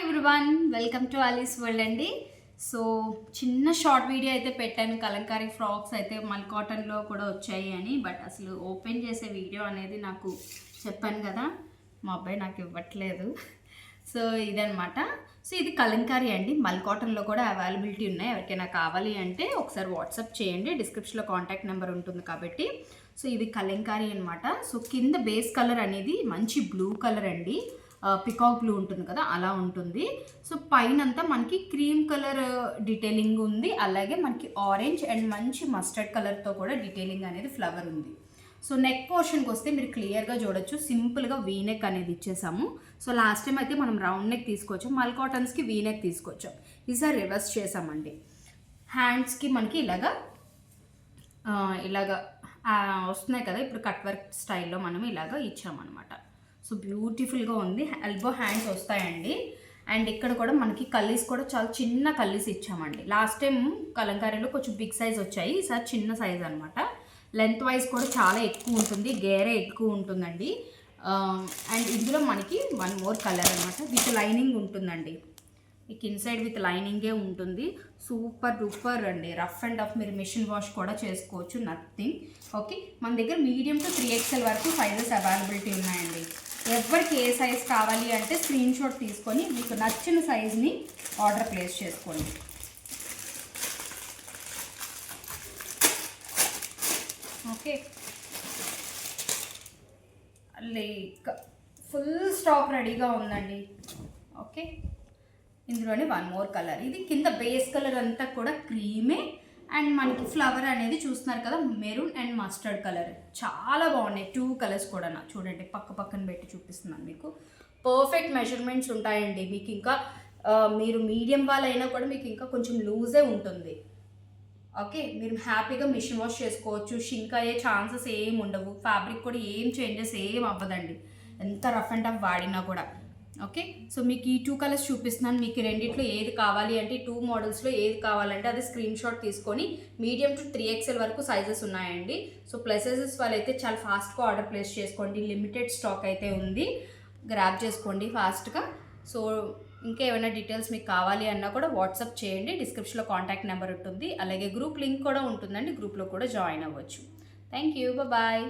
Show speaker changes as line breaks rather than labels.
Everyone, welcome to ఆలీస్ world అండి. So చిన్న షార్ట్ వీడియో అయితే పెట్టాను. కలంకారీ ఫ్రాక్స్ అయితే మల్ కాటన్లో కూడా వచ్చాయి అని. బట్ అసలు ఓపెన్ చేసే వీడియో అనేది నాకు చెప్పాను కదా, మా అబ్బాయి నాకు ఇవ్వట్లేదు. సో ఇదనమాట. సో ఇది కలంకారీ అండి, మల్ కాటన్లో కూడా అవైలబిలిటీ ఉన్నాయి. ఎవరికైనా కావాలి అంటే ఒకసారి వాట్సాప్ చేయండి, డిస్క్రిప్షన్లో కాంటాక్ట్ నెంబర్ ఉంటుంది కాబట్టి. సో ఇది కలంకారీ అనమాట. సో కింద బేస్ కలర్ అనేది మంచి బ్లూ కలర్ అండి, పికాక్ బ్లూ ఉంటుంది కదా అలా ఉంటుంది. సో పైన అంతా మనకి క్రీమ్ కలర్ డీటెయిలింగ్ ఉంది, అలాగే మనకి ఆరెంజ్ అండ్ మంచి మస్టర్డ్ కలర్తో కూడా డీటెయిలింగ్ అనేది ఫ్లవర్ ఉంది. సో నెక్ పోర్షన్కి వస్తే మీరు క్లియర్గా చూడొచ్చు, సింపుల్గా వీ నెక్ అనేది ఇచ్చేసాము. సో లాస్ట్ టైం అయితే మనం రౌండ్ నెక్ తీసుకొచ్చాం, మల్ కాటన్స్కి వీ నెక్ తీసుకొచ్చాం. ఈసారి రివర్స్ చేసామండి. హ్యాండ్స్కి మనకి ఇలాగా వస్తున్నాయి కదా, ఇప్పుడు కట్ వర్క్ స్టైల్లో మనం ఇలాగా ఇచ్చామన్నమాట. సో బ్యూటిఫుల్గా ఉంది. ఎల్బో హ్యాండ్స్ వస్తాయండి. అండ్ ఇక్కడ కూడా మనకి కల్లీస్ కూడా చాలా చిన్న కల్లీస్ ఇచ్చామండి. లాస్ట్ టైం కలంకారీలో కొంచెం బిగ్ సైజ్ వచ్చాయి, ఈసారి చిన్న సైజ్ అనమాట. లెంత్ వైజ్ కూడా చాలా ఎక్కువ ఉంటుంది, గేరే ఎక్కువ ఉంటుందండి. అండ్ ఇందులో మనకి వన్ మోర్ కలర్ అనమాట, విత్ లైనింగ్ ఉంటుందండి. మీకు ఇన్సైడ్ విత్ లైనింగే ఉంటుంది. సూపర్ డూపర్ అండి, రఫ్ అండ్ టఫ్. మీరు మిషన్ వాష్ కూడా చేసుకోవచ్చు, నథింగ్. ఓకే, మన దగ్గర మీడియం టు 3XL వరకు సైజెస్ అవైలబిలిటీ ఉన్నాయండి. ఎవరికి ఏ సైజ్ కావాలి అంటే స్క్రీన్ షాట్ తీసుకొని మీకు నచ్చిన సైజ్ని ఆర్డర్ ప్లేస్ చేసుకోండి. ఓకే, లైక్ ఫుల్ స్టాక్ రెడీగా ఉందండి. ఓకే, ఇందులోనే వన్ మోర్ కలర్. ఇది కింద బేస్ కలర్ అంతా కూడా క్రీమే, అండ్ మనకి ఫ్లవర్ అనేది చూస్తున్నారు కదా, మెరూన్ అండ్ మస్టర్డ్ కలర్. చాలా బాగున్నాయి, 2 కలర్స్ కూడా. చూడండి, పక్కన పెట్టి చూపిస్తున్నాను మీకు. పర్ఫెక్ట్ మెజర్మెంట్స్ ఉంటాయండి మీకు. ఇంకా మీరు మీడియం వాళ్ళైనా కూడా మీకు ఇంకా కొంచెం లూజే ఉంటుంది. ఓకే, మీరు హ్యాపీగా మిషన్ వాష్ చేసుకోవచ్చు, షింక్ అయ్యే ఛాన్సెస్ ఏం ఉండవు. ఫ్యాబ్రిక్ కూడా ఏం చేంజెస్ ఏం అవ్వదండి, ఎంత రఫ్ అండ్ టఫ్ వాడినా కూడా. ఓకే, సో మీకు ఈ 2 కలర్స్ చూపిస్తున్నాను. మీకు రెండిట్లో ఏది కావాలి అంటే, 2 మోడల్స్లో ఏది కావాలంటే అది స్క్రీన్ షాట్ తీసుకొని మీడియం టు 3XL వరకు సైజెస్ ఉన్నాయండి. సో ప్లస్ సైజెస్ వాళ్ళైతే చాలా ఫాస్ట్గా ఆర్డర్ ప్లేస్ చేసుకోండి, లిమిటెడ్ స్టాక్ అయితే ఉంది, గ్రాబ్ చేసుకోండి ఫాస్ట్గా. సో ఇంకా ఏమైనా డీటెయిల్స్ మీకు కావాలి అన్నా కూడా వాట్సాప్ చేయండి, డిస్క్రిప్షన్లో కాంటాక్ట్ నెంబర్ ఉంటుంది, అలాగే గ్రూప్ లింక్ కూడా ఉంటుందండి, గ్రూప్లో కూడా జాయిన్ అవ్వచ్చు. Thank you, bye.